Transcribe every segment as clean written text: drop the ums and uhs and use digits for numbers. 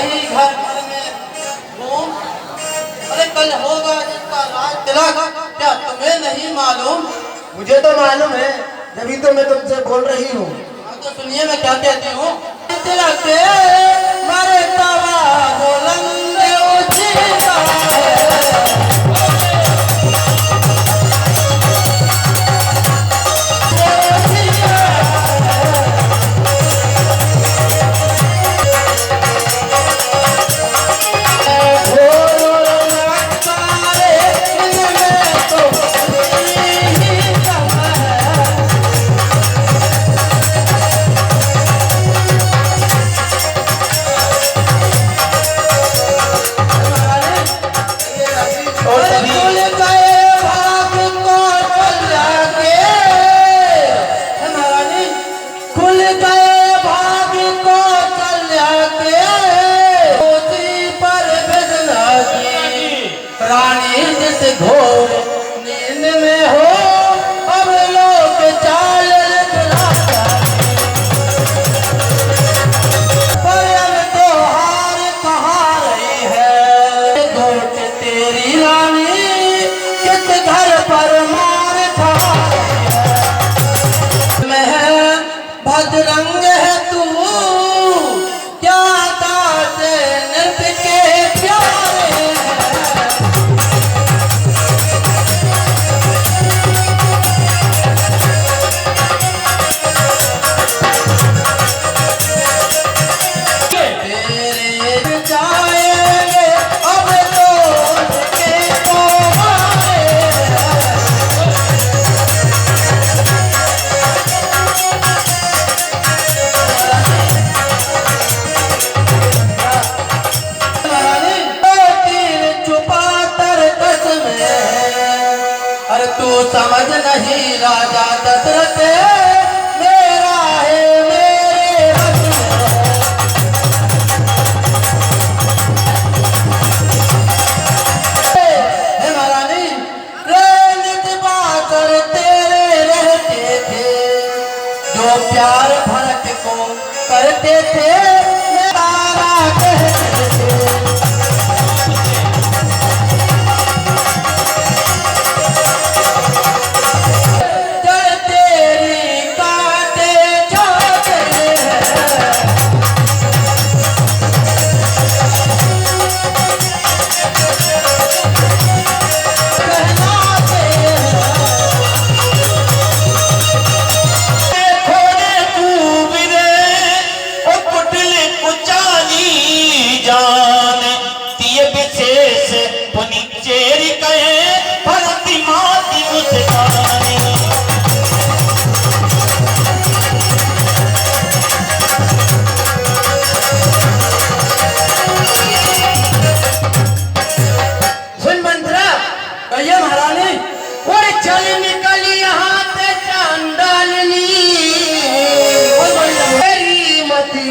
वही घर घर में घूम। अरे कल होगा जिसका राज तिलक, क्या तुम्हें नहीं मालूम? मुझे तो मालूम है, तभी तो मैं तुमसे बोल रही हूँ। हाँ तो सुनिए मैं क्या कहती हूँ। तिलक मारे तवा बुलंद ऊंचा है, घोर नींद में हो अब लोग चाल पर अब तो हार कहाँ रही है। घोट तेरी रानी किस घर पर मार खा रही है। मैं भद्रंग है तू क्या दास नृत्य के प्यारे हैं। तू समझ नहीं राजा दशरथ मेरा है मेरे वश है। महारानी नित बाकर तेरे रहते थे, जो प्यार भरत को करते थे मेरा कहते थे।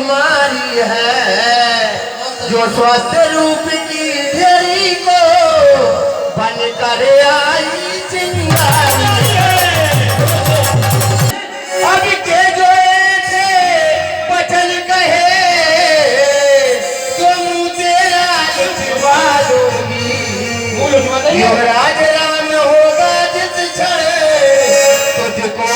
मारी है जो स्वस्थ रूप की ढेरी को बन कर आई चिंगारी है। अब के जो ऐसे वचन कहे तुम तेरा लिखवा दूंगी। युवराज राम होगा जिस क्षण तुझको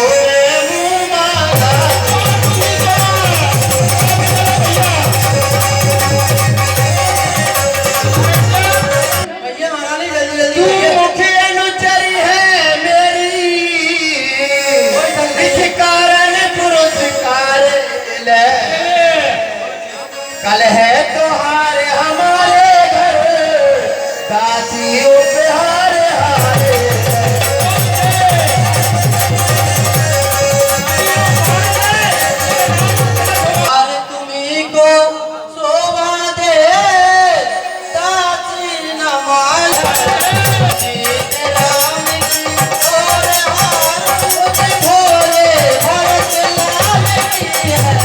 कल है त्योहार हमारे घर दासी उपहार हारे। तुम्ही को शोभा दे दासी नवाज राम की और हार भोले भरत लाल की है।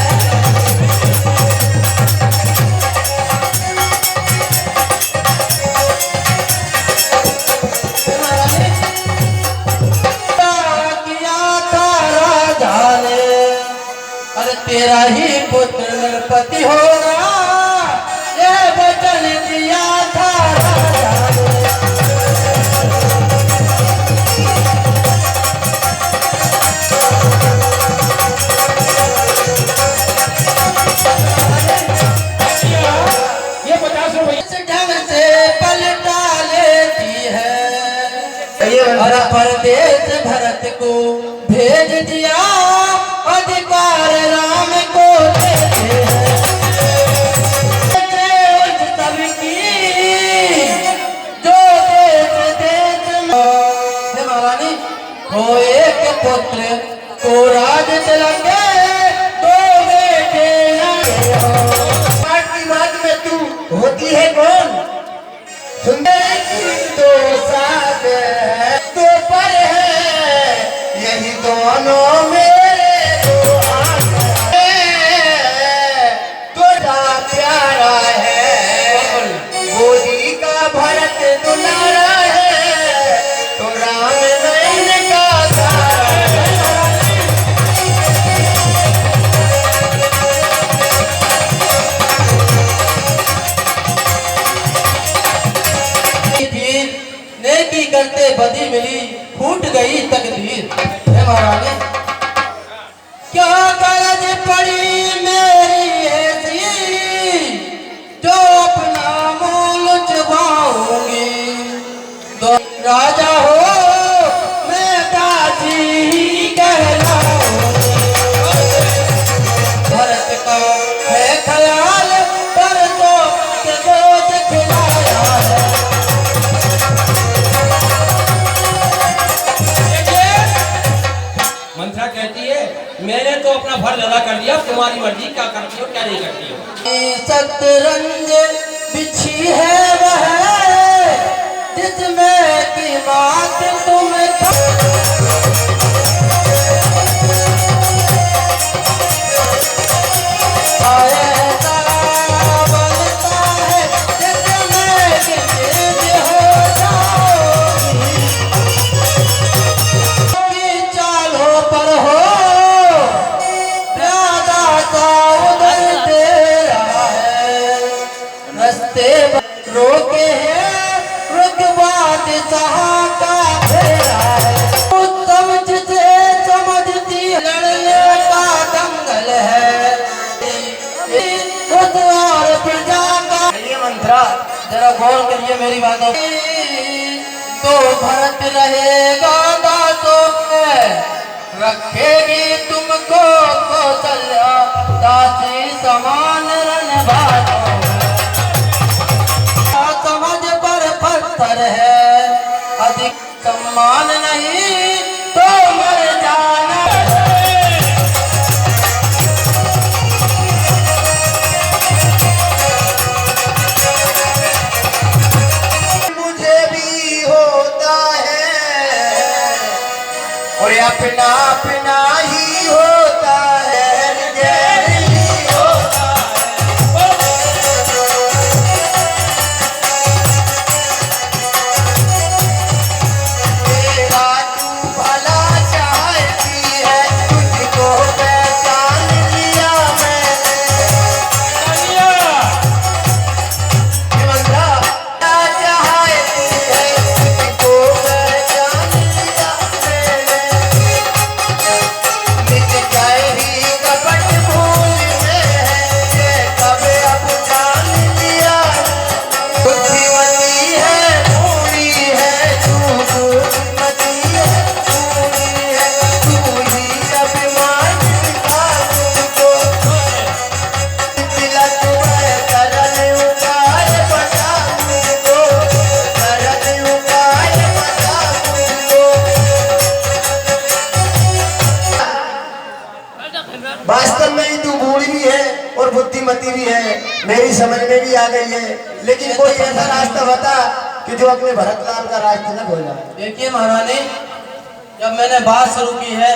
दिया अधिकार राम को देते हैं सबकी जो देश देश में महारानी हो एक पुत्र को राज तिलक दो बेटे की बात में तू होती है कौन? सुंदर की दो साथ है दो पर है यही दोनों मेरे दो आंख है तोड़ा प्यारा है गोदी का भरत दुलारा है तो राम नयन का तारा है। फिर नेकी करते बदी मिली फूट गई तकदीर है महारानी क्या गरज पड़ी मेरी ऐसी जो अपना मूल चुबाऊंगी दो राजा हो मैं दासी ही कहलाऊंगी भरत का है ख्याल पर तो रोज खिलाया है मंत्रा कहती है मैंने तो अपना फर्ज अदा कर दिया, तुम्हारी मर्जी क्या करती हो क्या नहीं करती हो। सतरंज बिछी है वह जिसमें की बात तुम ऐसा बनता है जिसमें कि तेज हो जाओगी की चालों पर हो प्यादा सा उधर तेरा है रस्ते रोके हैं रुकवात सहा का फेरा है समझते समझती लड़ने का दंगल है उस और प्रजा का ये मंत्रा जरा गौर करिए मेरी बातों तो भरत रहेगा दासों में रखेगी तुमको कौशल्या दासी समान रणभातों समझ पर पत्थर है अधिक सम्मान नहीं तो मर जाना मुझे भी होता है और अपना अपना ही होता है जैसी होता है तेरा तू भला चाहती है तुझको पहचान लिया मैंने ये मंत्रा चाहती है तुझको पहचान लिया मैंने मिट जाए ही कपट भूल में है ये कब अब जान लिया बुद्धिमती है पूरी है तू बुद्धिमती है पूरी है तू ही अभिमान दिखा तुझको तिलक है करन उपाय बता मुझको करन उपाय बता मुझको वास्तव में ही तू बूढ़ी भी है और बुद्धिमती भी है मेरी समझ में भी आ गई है लेकिन कोई ऐसा रास्ता बता कि जो अपने भरतलाल का राज तिलक हो जाए। देखिए महारानी जब मैंने बात शुरू की है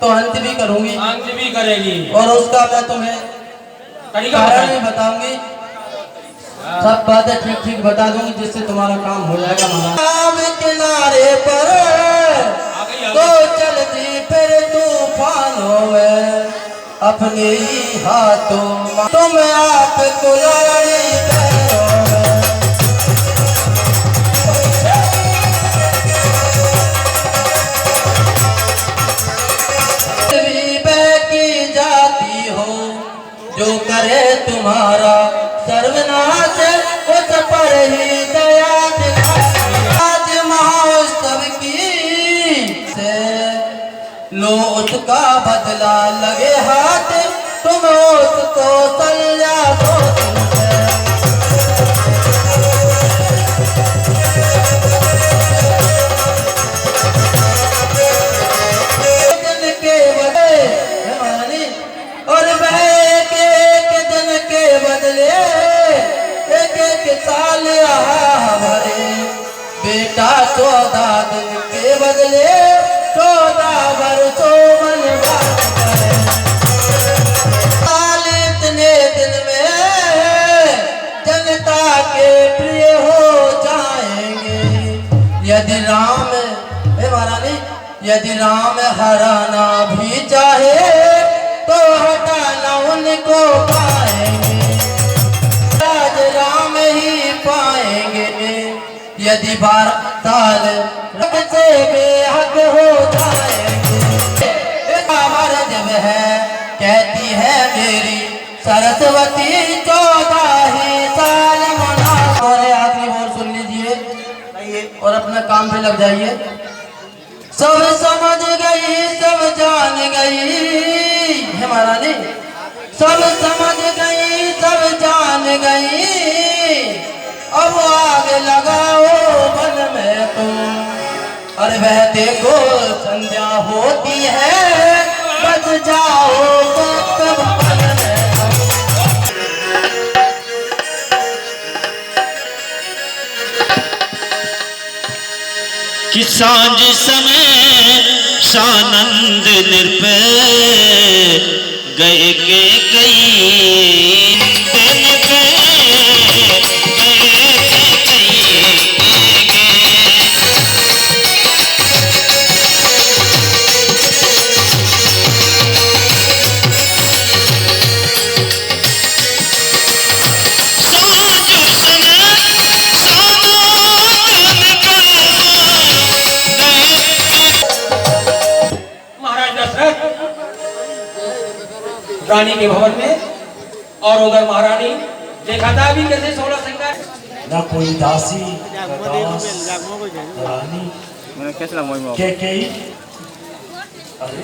तो अंत भी करूंगी अंत भी करेगी और उसका मैं तुम्हें तरीका कारण बताइए। भी बताऊंगी सब बातें ठीक ठीक बता दूंगी जिससे तुम्हारा काम हो जाएगा महाराज किनारे पर आ गई, आ तो गई। चलती फिर तूफानों में अपने ही हाथों में तुम आप कुलाड़ी पैरों में भी बहकी जाती हो जो करे तुम्हारा सर्वनाश उस पर ही दया दिखाती। आज महोत्सव की से लो उसका बदला लगे हाथ, तुम उसको सल्ला दो दिल से। दिन के बदले हमारी और वह एक दिन के बदले एक साल भरे, बेटा 14 दिन के बदले 14 वर्षों वनवास करे। साल इतने दिन में जनता के प्रिय हो जाएंगे, यदि राम हे महारानी यदि राम हराना भी चाहे तो हटाना उनको पाएंगे, राज राम ही पाएंगे। यदि 12 साल रब से बेहक हो जाएंगे, अमर जब है कहती है मेरी सरस्वती 14 ही साल मना। और आखिरी बोल सुन लीजिए और अपने काम पे लग जाइए। सब समझ गई सब जान गई है महारानी, सब समझ गई सब जान गई, अब आग लगाओ मन में तुम। अरे वह देखो संध्या होती है, बच जाओ कब मन में तुम। कि सांझ समय सानंद निर्भय गए के कई दिन गए रानी के भवन में, और उधर महारानी देखा था अभी कैसे 16 श्रृंगार, ना कोई दासी ना दास रानी के कई। अरे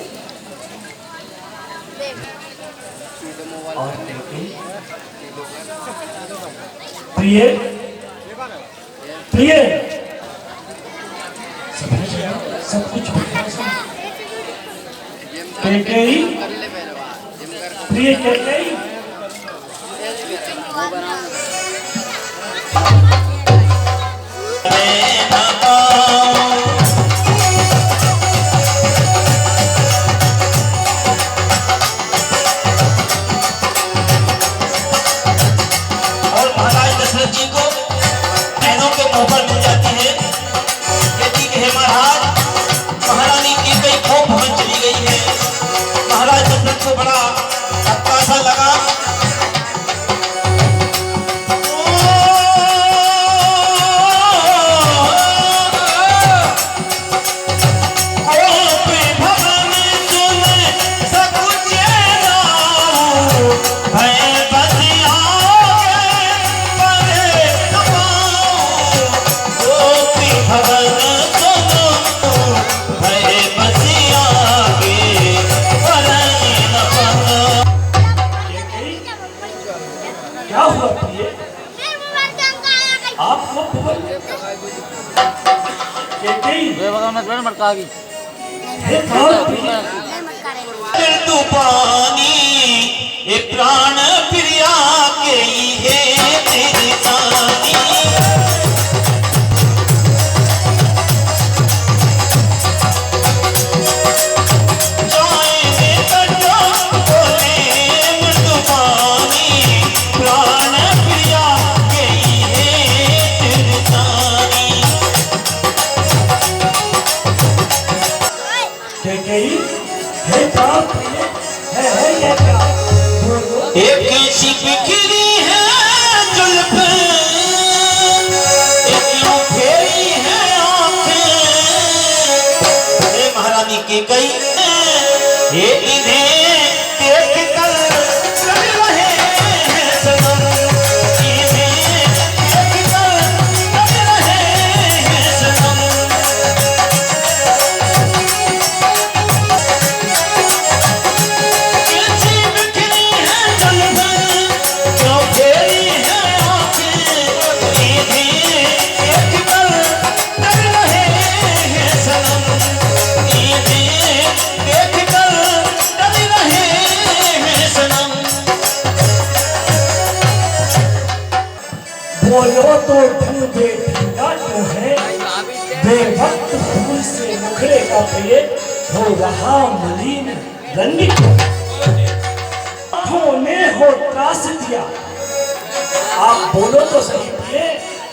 और कई प्रिय प्रिय सब कुछ कई प्रिय कई क्या हुआ प्रिय? आपको तूफानी ये प्राण प्रिया के है तेरी सानी। एक ऐसी बिखरी है जुल्फ, एक यूं फेरी है आंखें, महारानी की कई ये इन्हें देख कर कर रहे हैं सनम, इन्हें देख कर कर रहे हैं सनम। बोलो तो ढंग बेठंगा क्यों है, बेवक्त फूल से मुखड़े का प्रिय हो रहा मलिन रंग क्यों, आँखों ने हो त्रास दिया। आप बोलो तो सही प्रिय,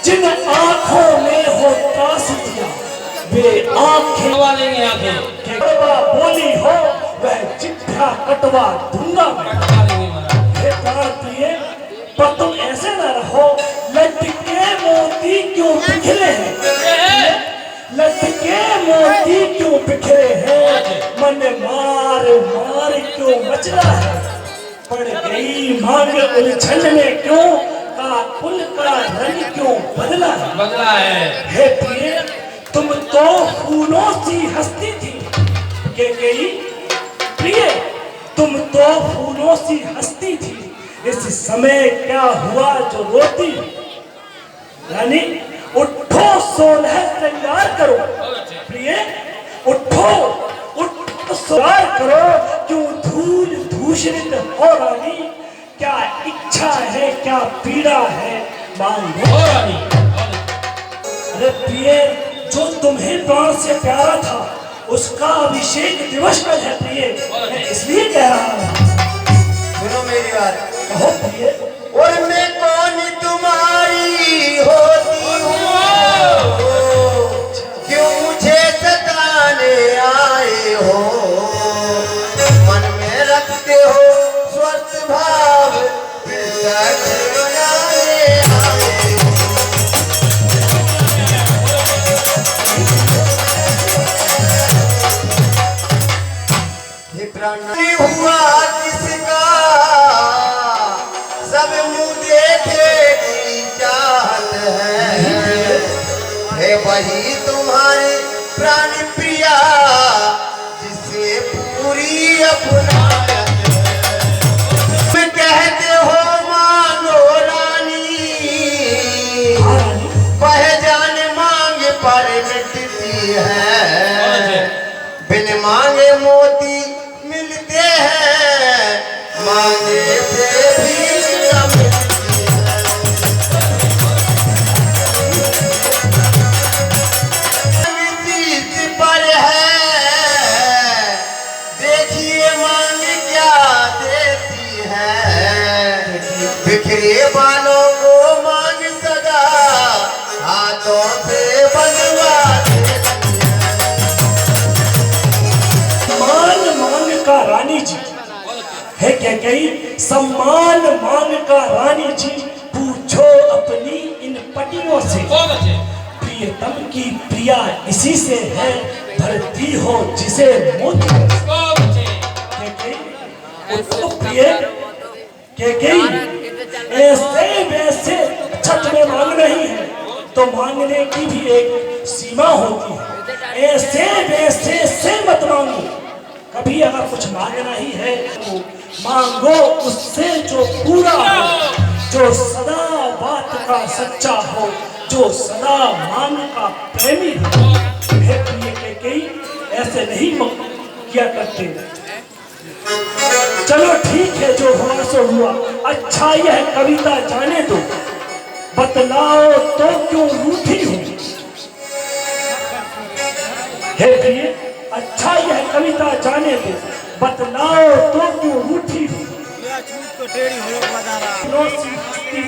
जिन आँखों ने हो त्रास दिया वे आँखें कटवा लेंगे आंखें, कड़वा बोली हो वह चिट्ठा कटवा दूंगा मैं। कटवा लेंगे महाराज। हे प्राण प्रिय, पर तुम ऐसे न रहो, लटके मोती क्यों बिखरे हैं, लटके मोती क्यों बिखरे हैं, मन मार मार क्यों मच रहा है, पड़ गई मांग उलझन में क्यों, काकुल का रंग क्यों बदला है। बदला है। हे प्रिय, तुम तो फूलों सी हंसती थी, कैकेयी प्रिय, तुम तो फूलों सी हंसती थी, इस समय क्या हुआ जो रोती। रानी उठो, सोलह श्रृंगार करो प्रिय, उठो उठो श्रृंगार करो, क्यों धूल दूषित हो रानी, क्या इच्छा है क्या पीड़ा है मांगो। ओ रानी। अरे प्रिय, जो तुम्हें प्राण से प्यारा था उसका अभिषेक दिवस कल है प्रिय, मैं इसलिए कह रहा हूँ। सुनो मेरी बात। कहो प्रिय। और मैं कौन तुम्हारी होती हूँ, क्यों मुझे सताने आए हो, मन में रखते हो स्वस्थ भाव, फिर सच बनाने आए हो। ये प्राण हुआ किसका, सब मुँह देखे की चाहत है वही तुम्हारे प्राण प्रिया, जिसे पूरी अपनायत है। तुम कहते हो मांगो रानी, वह जान मांग पर मिटती है, बिन मांगे मोती मिलते हैं, मांगे से भी न मिलती है। चीज पर है, देखिए मांग क्या देती है, बिखरे बालों को मांग सदा हाथों से बनवा देती है। मान मांग का रानी जी है कैकेयी, सम्मान मांग का रानी जी, पूछो अपनी इन पटियों से, बहुत अच्छे। प्रियतम की प्रिया इसी से है, भरती हो जिसे मोती। बहुत अच्छे। कैकेयी, उसको प्रिय कैकेयी, ऐसे वैसे छत में मांग रही है तो मांगने की भी एक सीमा होती है, ऐसे वैसे से मत मांगो। कभी अगर कुछ मांगना ही है तो मांगो उससे जो पूरा हो, जो सदा बात का सच्चा हो, जो सदा मांग का प्रेमी हो। हे प्रिय कैकेयी, ऐसे नहीं किया करते। चलो ठीक है, जो हुआ सो हुआ। अच्छा यह कविता जाने दो, बतलाओ तो क्यों रूठी हो। हे प्रिय, अच्छा यह कविता जाने दो, बतलाओ तो क्यों रूठी हो।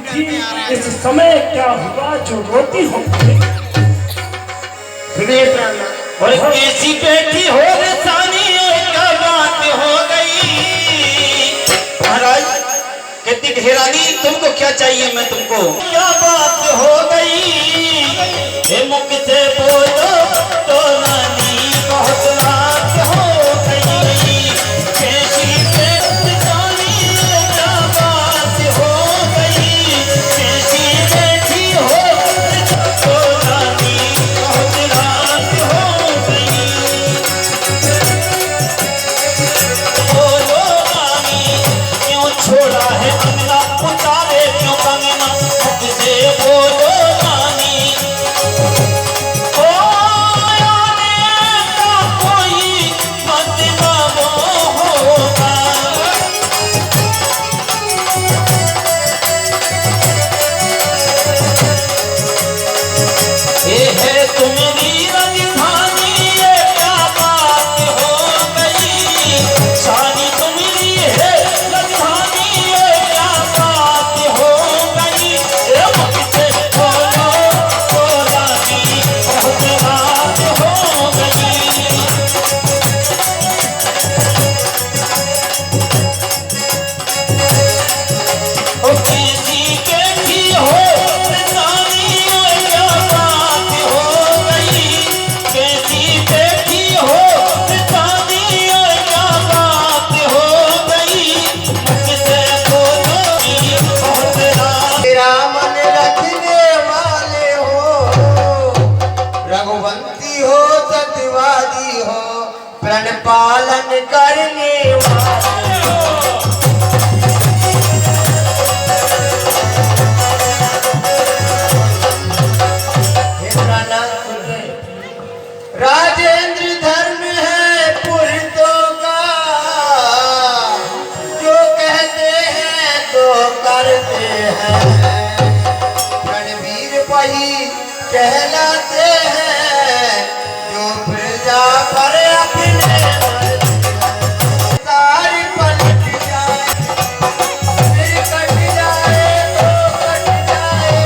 थी, इस समय क्या हुआ जो रोती हो। और कैसी बैठी हो सानी, क्या बात हो गई। महाराज कहती घेरानी, तुमको क्या चाहिए, मैं तुमको क्या बात हो गई। हे मुख से बोलो तो रानी, बहुत रात हो गई। कैसी बैठी सानी, क्या बात हो गई। कैसी बैठी हो तो रानी, बहुत रात हो गई। बोलो रानी, क्यों छोड़ा है अंगना, उतारे क्यों कंगना, मुख से कहलाते हैं जो प्रजा पर अपने सारी पलट जाए, फिर कट जाए तो कट जाए,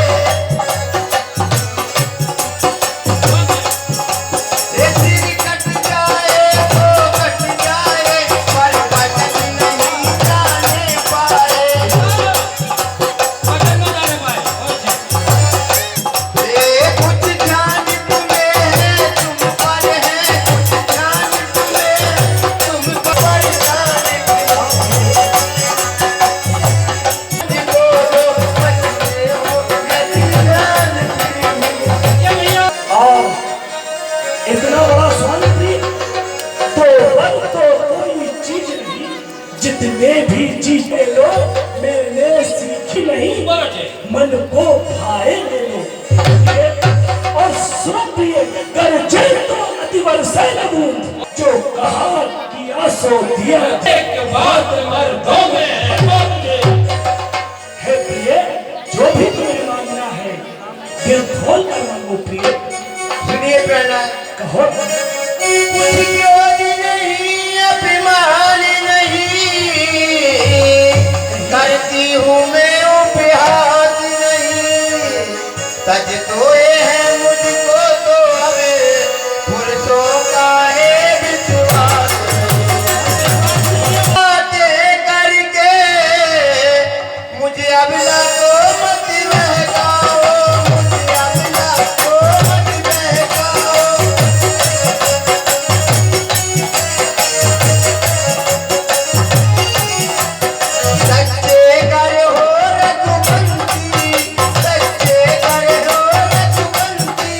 ये सिर कट जाए तो कट जाए, पर बदल नहीं जाने पाए। बदल न जाने पाए। ये कुछ ध्यान तुम्हें है, तुम पर है, कुछ ध्यान तुम्हें है, तुम पर जाने के बोलो बचते हो, यदि ध्यान ये भैया और इतना बड़ा स्वातंत्र्य तो बल तो कोई चीज नहीं, जितने भी चीजें लो मैंने सीखी नहीं, बोलो मन को भाए ले लो। और सुप्रिय गर्जे तो अतिवर से लगूं, जो कहा किया सो दिया, एक बात मर्दों में बोलते। हे प्रिय जो भी तुम्हें मांगना है दिल खोल कर मांगो प्रिय। सुनिए प्रहलाद, कहो क्रोध नहीं, अभिमान नहीं, करती हूँ मैं उपहास नहीं, सच तो ये है मुझको तो अब पुरुषों का है विश्वास। बातें करके मुझे अबला को मत बहकाओ, मुझे अबला को मत बहकाओ। सच्चे कर हो रघुपति, सच्चे कर हो रघुपति,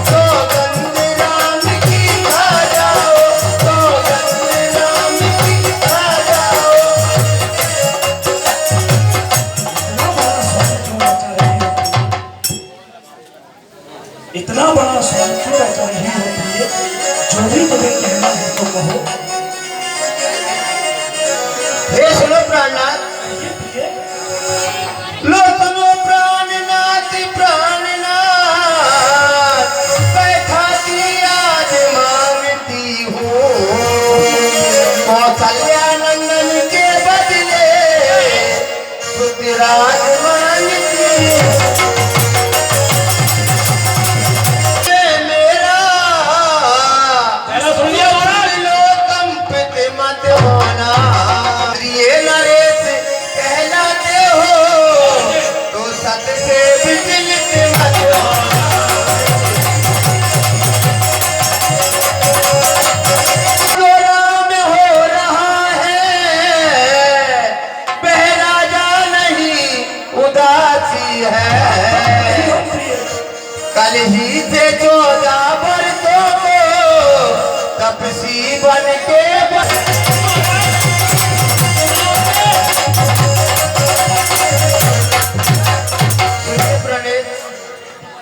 सौगंध राम की खा जाओ, सौगंध राम की खा जाओ। इतना बड़ा सवाल क्यों रचा रही हो प्रिय? जो भी तुम्हें कहना है तो कहो। हे सुनो प्राणनाथ, ये प्रिय लो सुनो प्राणनाथ, प्राणनाथ, बैठाती आज मांगती हूँ, कौशल्या नंदन के बदले सुतराज मांगती हूँ। ये मेरा पहला सुन लिया महाराज। लो कंपित मत होना, ये नरेश कहलाते हो तो सत से विचलित मत होना। जो राम हो रहा है, बहराजा नहीं उदासी है, कल ही से 14 बरसों को तपसी बन के प्रणेत,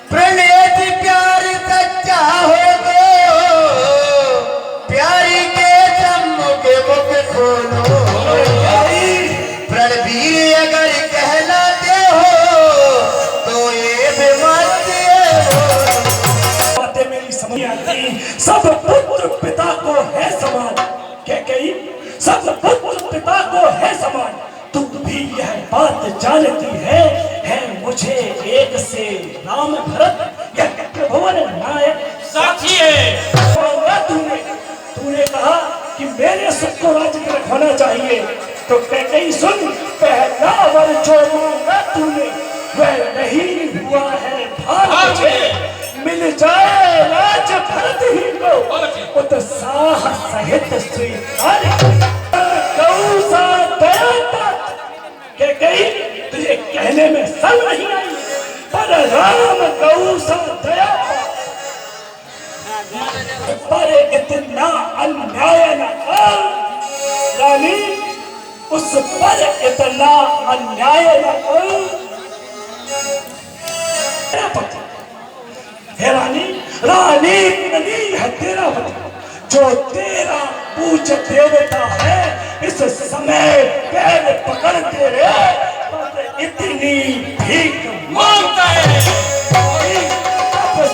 प्रणेत प्यार सच्चा हो तो प्यारी के सम्मुख मुख खोलो। प्रणवीर अगर कहलाते हो तो ये बेमत हो। बातें मेरी समझ आती, सब पुत्र पिता को है समान, क्या कही? सब पुत्र पिता को है समान, तुम भी यह बात जानती है मुझे एक से राम भरत या त्रिभुवन नायक साक्षी है। तूने तूने कहा कि मेरे सुख को राज्य में रखवाना चाहिए, तो कैकेयी सुन, पहला वर जो मांगा तूने वह नहीं हुआ है भाग मुझे। मिल जाए राज भरत ही को उत्साह सहित स्वीकार गौ सा दया पात। कैकेयी तुझे कहने में शर्म नहीं आई, पर राम गौ सा दया पात पर इतना अन्याय न कर रानी, उस पर इतना अन्याय न कर। तेरा पति है रानी, रानी नहीं है तेरा पति, जो तेरा पूज देवता है, इस समय पैर पकड़ के रे इतनी भीख मांगता है। अब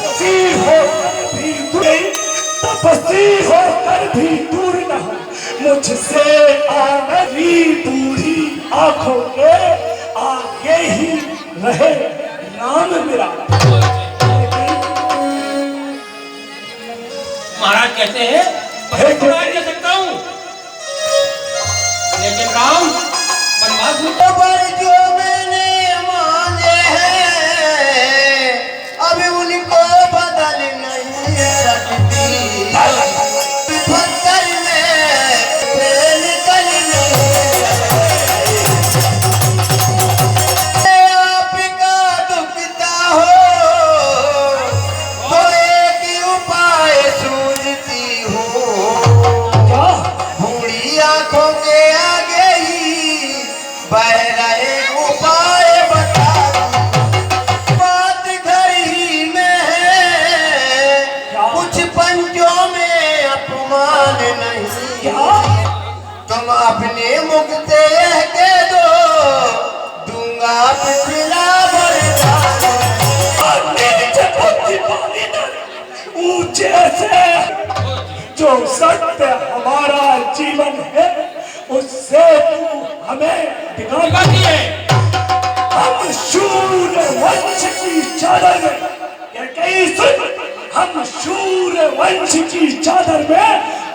मुझसे आनवी बूढ़ी आंखों के आगे ही रहे नाम मेरा। महाराज कहते हैं मैं सुना नहीं सकता हूँ, लेकिन राम वनवास में पर जो मैंने मांगे हैं अभी उनको बदल नहीं सकती। पत्थर में फेल कर आपका दुखता हो तो एक उपाय सूझती हूँ। क्या बूढ़ी आंखों के आगे ही बह रहे उपाय बता दूं। बात घर ही में है, कुछ पंचों में अपमान नहीं। क्या तुम अपने मुख से कह दो, दूंगा पिछला वरदान। ऊंचे से जो सत्य हमारा जीवन है उससे तू हमें दिखा दिखाती है। हम शूर वंश की चादर में ये कहीं सुन, हम शूर वंश की चादर में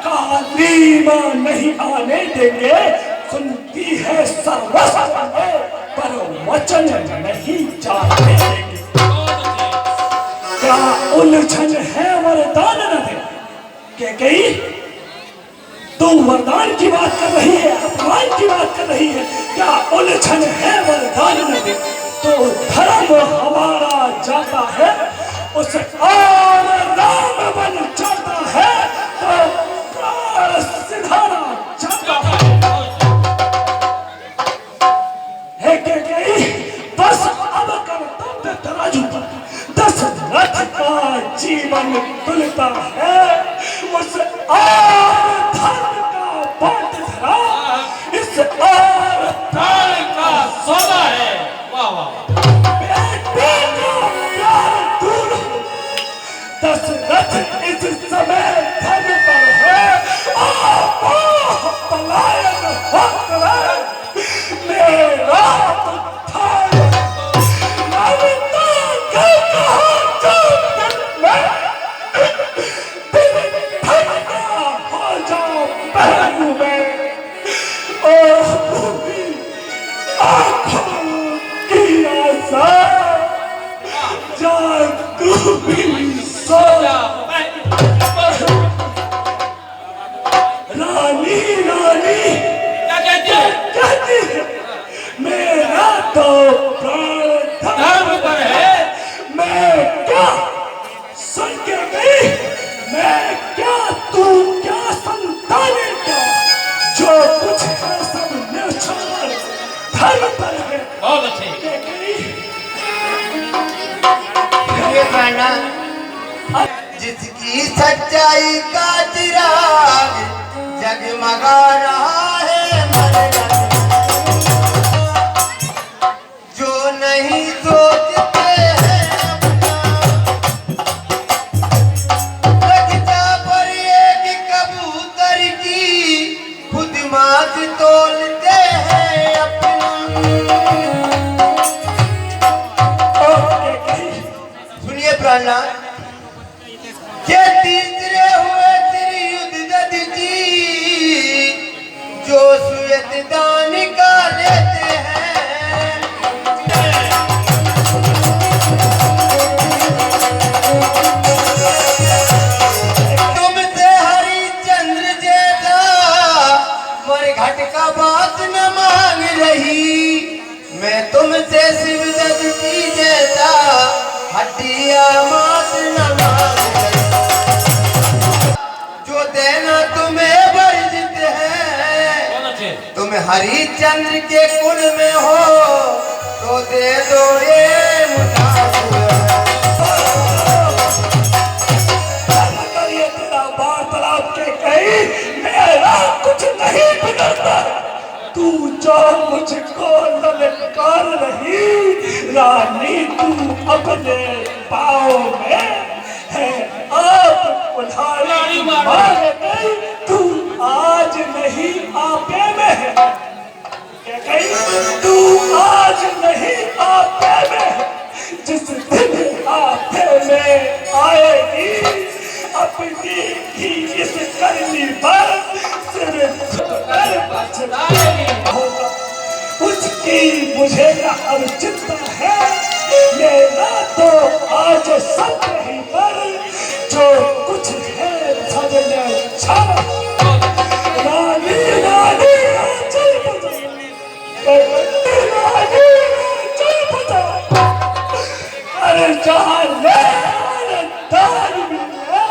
कालीमा नहीं आने देंगे। सुनती है सर्वस्व में पर वचन नहीं जाने देंगे। क्या उलझन है वरदान न दे के गई? तू वरदान की बात कर रही है, अपमान की बात कर रही है। क्या उलझन है वरदान न दे तो धर्म हमारा जाता है, उस और राम बन जाता है तो प्राण सिधारा जाता है के गई? बस अब कर्तव्य तराजू पर दशरथ का जीवन तुलता है, उस और धर्म का बाट धरा, इस और प्राण का सौदा है। वाह वाह। बेटे का प्यार दूर हो। दशरथ इस समय धर्म पर है, पलायन हो करे मेरा उत्थान। रानी रानी क्या कहती है? कहती है मेरा तो प्राण धर्म पर है। मैं क्या सुन के गई? मैं क्या तू क्या संताने क्या? जो कुछ है सब निछावर धर्म पर है। बहुत अच्छे। के गई? ये गाना जिसकी सच्चाई का चिराग जगमगा रहा है मरना, जो नहीं सोचते हैं रखता पर एक कबूतर की खुद मात तोलते हैं अपना। सुनिए प्राणनाथ, ये तीसरे हुए त्रियुध दत्ती जो श्वेत दान का लेते हैं। तुमसे हरिश्चंद्र जैसा मरघट का बात न मांग रही, मैं तुमसे शिवदत्ती जैसा हड्डियां मात न मांग रही। जो देना तुम्हें वर्जित है, बहुत अच्छे। तुम हरिश्चंद्र के कुल में हो तो दे दो ये मुनाफा। ये तेरा वार्तालाप के कहीं मेरा कुछ नहीं बिगड़ता। तू जो मुझको ललकार रही रानी, तू अपने पाँव में है आप उधारी मार गई। तू आज नहीं आपे में है। क्या कही? तू आज नहीं आपे में है। जिस दिन आपे में आएगी अपनी ही इस करनी पर सिर झुककर होगा। उसकी मुझे न अब चिंता है, मेरा तो आज सब ही पर जो कुछ है सजने छा। रानी रानी चल बजा, रानी चल बजा। अरे जहाँ ले दान मिले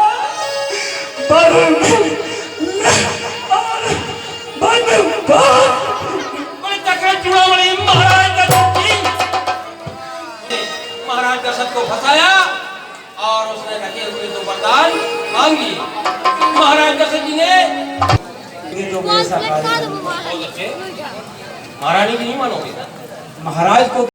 बर मिले और बन बात। मैं तकड़ चुड़ावली महाराज दशरथ जी, महाराज दशरथ को फंसाया और उसने रखे हुए दो वरदान मांग लिए। महाराज दशरथ जी ने ये जो मेरे साथ बहुत अच्छे, महारानी की नहीं मानोगे? महाराज को